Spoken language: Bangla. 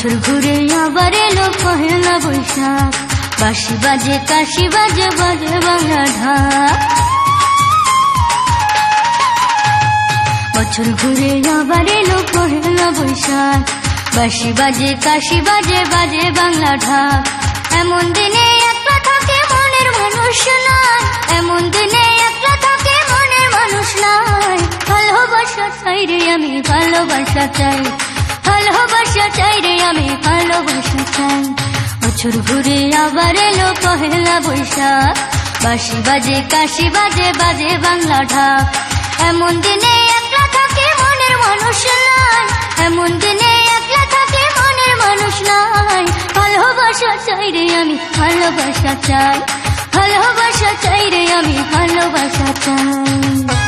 বছর ঘুরে আবার এলো পহেলা বৈশাখ, বাঁশি বাজে কাশি বাজে বাজে বাংলা ঢাক। বছর ঘুরে আবার এলো পহেলা বৈশাখ, বাঁশি বাজে কাশি বাজে বাজে বাংলা ঢাক। এমন দিনে একলা থাকে মনের মানুষ নাই, এমন দিনে একলা থাকে মনের মানুষ নাই। ভালোবাসা চাই রে আমি ভালোবাসা চাই, ভালোবাসা চাই রে আমি ভালোবাসা চাই। বছর ঘুরে আবার এলো পহেলা বৈশাখ, বাঁশি বাজে কাশি বাজে বাজে বাংলা ঢাক। এমন দিনে একলা থাকে মনের মানুষ নাই, এমন দিনে একলা থাকে মনের মানুষ নাই। ভালোবাসা চাই রে আমি ভালোবাসা চাই, ভালোবাসা চাই রে আমি ভালোবাসা চাই।